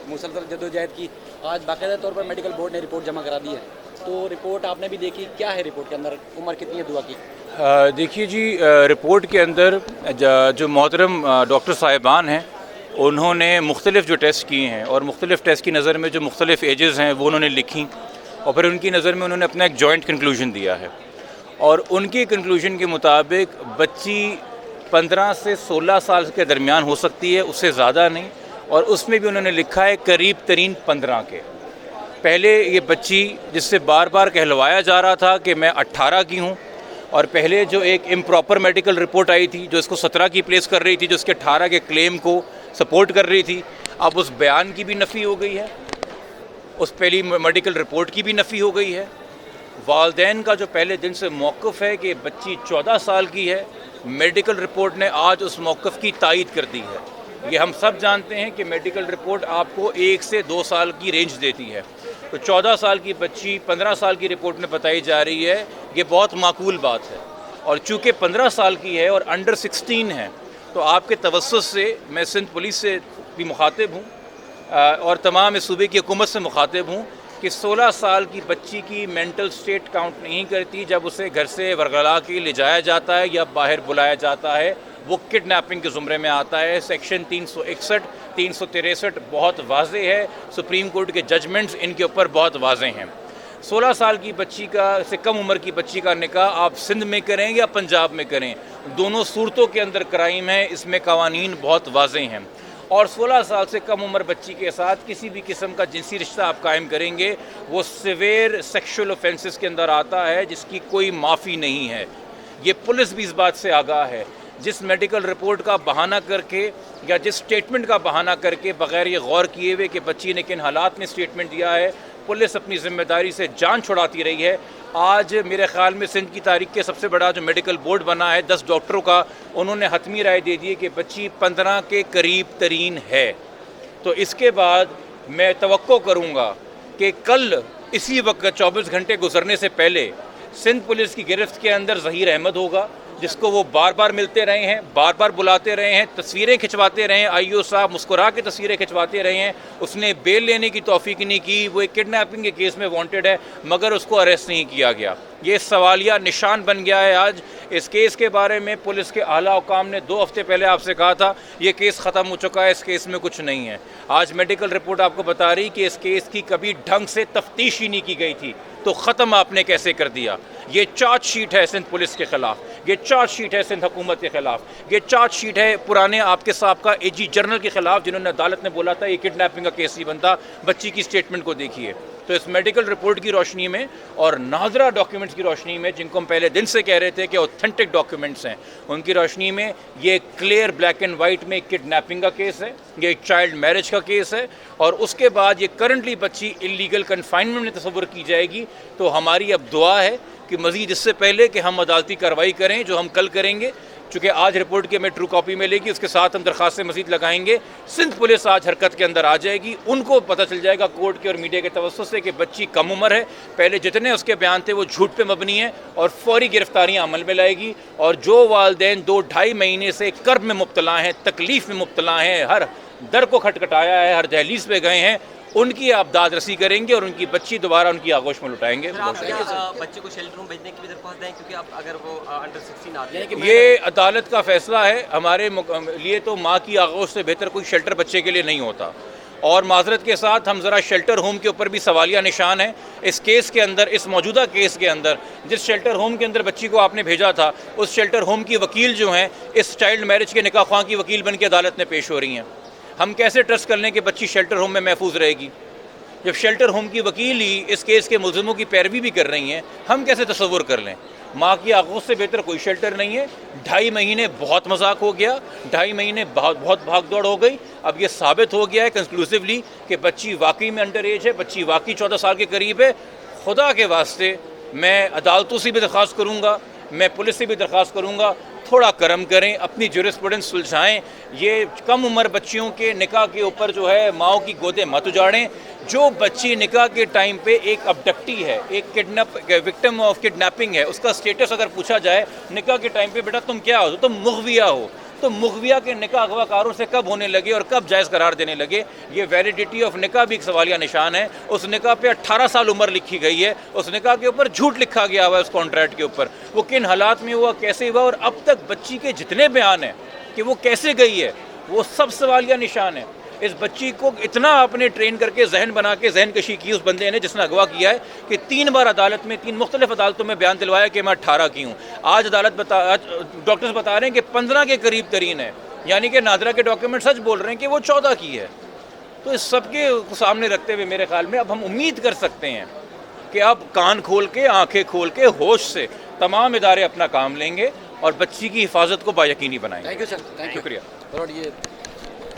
مسلسل جدوجہد کی. آج باقاعدہ طور پر میڈیکل بورڈ نے رپورٹ جمع کرا دی ہے, تو رپورٹ آپ نے بھی دیکھی, کیا ہے رپورٹ کے اندر, عمر کتنی ہے دعا کی؟ دیکھیے جی, رپورٹ کے اندر جو محترم ڈاکٹر صاحبان ہیں انہوں نے مختلف جو ٹیسٹ کیے ہیں اور مختلف ٹیسٹ کی نظر میں جو مختلف ایجز ہیں وہ انہوں نے لکھی, اور پھر ان کی نظر میں انہوں نے اپنا ایک جوائنٹ کنکلوژن دیا ہے. اور ان کی کنکلوژن کے مطابق بچی 15 سے 16 سال کے درمیان ہو سکتی ہے, اس سے زیادہ نہیں. اور اس میں بھی انہوں نے لکھا ہے قریب ترین 15 کے. پہلے یہ بچی جس سے بار بار کہلوایا جا رہا تھا کہ میں 18 کی ہوں, اور پہلے جو ایک امپراپر میڈیکل رپورٹ آئی تھی جو اس کو 17 کی پلیس کر رہی تھی, جو اس کے 18 کے کلیم کو سپورٹ کر رہی تھی, اب اس بیان کی بھی نفی ہو گئی ہے, اس پہلی میڈیکل رپورٹ کی بھی نفی ہو گئی ہے. والدین کا جو پہلے دن سے موقف ہے کہ بچی 14 سال کی ہے, میڈیکل رپورٹ نے آج اس موقف کی تائید کر دی ہے. یہ ہم سب جانتے ہیں کہ میڈیکل رپورٹ آپ کو 1 سے 2 سال کی رینج دیتی ہے, تو 14 سال کی بچی 15 سال کی رپورٹ میں بتائی جا رہی ہے, یہ بہت معقول بات ہے. اور چونکہ 15 سال کی ہے اور انڈر 16 ہے, تو آپ کے توسط سے میں سندھ پولیس سے بھی مخاطب ہوں اور تمام اس صوبے کی حکومت سے مخاطب ہوں کہ 16 سال کی بچی کی مینٹل سٹیٹ کاؤنٹ نہیں کرتی جب اسے گھر سے ورغلا کے لے جایا جاتا ہے یا باہر بلایا جاتا ہے, وہ کڈنیپنگ کے زمرے میں آتا ہے. سیکشن 361 363 بہت واضح ہے, سپریم کورٹ کے ججمنٹس ان کے اوپر بہت واضح ہیں. 16 سال کی بچی کا سے کم عمر کی بچی کا نکاح آپ سندھ میں کریں یا پنجاب میں کریں, دونوں صورتوں کے اندر کرائم ہے, اس میں قوانین بہت واضح ہیں. اور 16 سال سے کم عمر بچی کے ساتھ کسی بھی قسم کا جنسی رشتہ آپ قائم کریں گے, وہ سیویئر سیکشول اوفینسز کے اندر آتا ہے جس کی کوئی معافی نہیں ہے. یہ پولیس بھی اس بات سے آگاہ ہے. جس میڈیکل رپورٹ کا بہانہ کر کے یا جس سٹیٹمنٹ کا بہانہ کر کے بغیر یہ غور کیے ہوئے کہ بچی نے کن حالات میں سٹیٹمنٹ دیا ہے, پولیس اپنی ذمہ داری سے جان چھڑاتی رہی ہے. آج میرے خیال میں سندھ کی تاریخ کے سب سے بڑا جو میڈیکل بورڈ بنا ہے 10 ڈاکٹروں کا, انہوں نے حتمی رائے دے دی ہے کہ بچی 15 کے قریب ترین ہے. تو اس کے بعد میں توقع کروں گا کہ کل اسی وقت 24 گھنٹے گزرنے سے پہلے سندھ پولیس کی گرفت کے اندر ظہیر احمد ہوگا, جس کو وہ بار بار ملتے رہے ہیں, بار بار بلاتے رہے ہیں, تصویریں کھنچواتے رہے ہیں, آئی او صاحب مسکرا کے تصویریں کھنچواتے رہے ہیں. اس نے بیل لینے کی توفیق نہیں کی, وہ ایک کڈنیپنگ کے کیس میں وانٹڈ ہے مگر اس کو اریسٹ نہیں کیا گیا. یہ سوالیہ نشان بن گیا ہے. آج اس کیس کے بارے میں پولیس کے اعلیٰ حکام نے 2 ہفتے پہلے آپ سے کہا تھا یہ کیس ختم ہو چکا ہے, اس کیس میں کچھ نہیں ہے. آج میڈیکل رپورٹ آپ کو بتا رہی کہ اس کیس کی کبھی ڈھنگ سے تفتیش ہی نہیں کی گئی تھی, تو ختم آپ نے کیسے کر دیا. یہ چارج شیٹ ہے سندھ پولیس کے خلاف, یہ چارج شیٹ ہے سندھ حکومت کے خلاف, یہ چارج شیٹ ہے پرانے آپ کے سابقہ اے جی جنرل کے خلاف جنہوں نے عدالت نے بولا تھا یہ کڈنیپنگ کا کیس نہیں بنتا. بچی کی سٹیٹمنٹ کو دیکھیے. تو اس میڈیکل رپورٹ کی روشنی میں اور ناظرہ ڈاکیومنٹس کی روشنی میں, جن کو ہم پہلے دن سے کہہ رہے تھے کہ اوتھینٹک ڈاکیومنٹس ہیں, ان کی روشنی میں یہ کلیئر بلیک اینڈ وائٹ میں ایک کڈنیپنگ کا کیس ہے, یہ ایک چائلڈ میرج کا کیس ہے. اور اس کے بعد یہ کرنٹلی بچی انلیگل کنفائنمنٹ میں تصور کی جائے گی. تو ہماری اب دعا ہے کہ مزید اس سے پہلے کہ ہم عدالتی کارروائی کریں, جو ہم کل کریں گے, چونکہ آج رپورٹ کی ہمیں ٹرو کاپی ملے گی, اس کے ساتھ ہم درخواستیں مزید لگائیں گے. سندھ پولیس آج حرکت کے اندر آ جائے گی. ان کو پتہ چل جائے گا کورٹ کے اور میڈیا کے توسط سے کہ بچی کم عمر ہے, پہلے جتنے اس کے بیان تھے وہ جھوٹ پہ مبنی ہیں, اور فوری گرفتاریاں عمل میں لائے گی. اور جو والدین 2-2.5 مہینے سے کرب میں مبتلا ہیں, تکلیف میں مبتلا ہیں, ہر در کو کھٹکھٹایا ہے, ہر دہلیز پہ گئے ہیں, ان کی آپ داد رسی کریں گے اور ان کی بچی دوبارہ ان کی آغوش میں لٹائیں گے. بچے کو شیلٹر میں بھیجنے کی بھی درخواست دیں, کیونکہ اب اگر وہ انڈر 16 آتے ہیں. یہ عدالت کا فیصلہ ہے. ہمارے لیے تو ماں کی آغوش سے بہتر کوئی شیلٹر بچے کے لیے نہیں ہوتا. اور معذرت کے ساتھ ہم ذرا شیلٹر ہوم کے اوپر بھی سوالیہ نشان ہیں. اس کیس کے اندر, اس موجودہ کیس کے اندر, جس شیلٹر ہوم کے اندر بچی کو آپ نے بھیجا تھا, اس شیلٹر ہوم کی وکیل جو ہیں اس چائلڈ میرج کے نکاح خواہ کی وکیل بن کے عدالت میں پیش ہو رہی ہیں. ہم کیسے ٹرسٹ کر لیں کہ بچی شیلٹر ہوم میں محفوظ رہے گی جب شیلٹر ہوم کی وکیل ہی اس کیس کے ملزموں کی پیروی بھی کر رہی ہیں؟ ہم کیسے تصور کر لیں؟ ماں کی آغوش سے بہتر کوئی شیلٹر نہیں ہے. 2.5 مہینے بہت مذاق ہو گیا, 2.5 مہینے بہت بھاگ دوڑ ہو گئی. اب یہ ثابت ہو گیا ہے کنکلوسیولی کہ بچی واقعی میں انڈر ایج ہے, بچی واقعی 14 سال کے قریب ہے. خدا کے واسطے میں عدالتوں سے بھی درخواست کروں گا, میں پولیس سے بھی درخواست کروں گا, تھوڑا کرم کریں, اپنی جورسپروڈنس سلجھائیں. یہ کم عمر بچیوں کے نکاح کے اوپر جو ہے ماؤں کی گودیں مت اجاڑیں. جو بچی نکاح کے ٹائم پہ ایک ابڈکٹی ہے, ایک وکٹم آف کڈنیپنگ ہے, اس کا سٹیٹس اگر پوچھا جائے نکاح کے ٹائم پہ, بیٹا تم کیا ہو, تم مغویہ ہو, تو مغویہ کے نکاح اغوا کاروں سے کب ہونے لگے اور کب جائز قرار دینے لگے؟ یہ ویلیڈیٹی آف نکاح بھی ایک سوالیہ نشان ہے. اس نکاح پہ 18 سال عمر لکھی گئی ہے, اس نکاح کے اوپر جھوٹ لکھا گیا ہوا ہے اس کانٹریکٹ کے اوپر. وہ کن حالات میں ہوا, کیسے ہوا, اور اب تک بچی کے جتنے بیان ہیں کہ وہ کیسے گئی ہے وہ سب سوالیہ نشان ہے. اس بچی کو اتنا آپ نے ٹرین کر کے ذہن بنا کے ذہن کشی کی اس بندے نے جس نے اغوا کیا ہے کہ 3 بار عدالت میں 3 مختلف عدالتوں میں بیان دلوایا کہ میں 18 کی ہوں. آج ڈاکٹرز بتا رہے ہیں کہ 15 کے قریب ترین ہے, یعنی کہ نادرہ کے ڈاکیومنٹ سچ بول رہے ہیں کہ وہ 14 کی ہے. تو اس سب کے سامنے رکھتے ہوئے میرے خیال میں اب ہم امید کر سکتے ہیں کہ اب کان کھول کے آنکھیں کھول کے ہوش سے تمام ادارے اپنا کام لیں گے اور بچی کی حفاظت کو با یقینی بنائیں گے. Thank you sir, thank you. شکریہ. اور یہ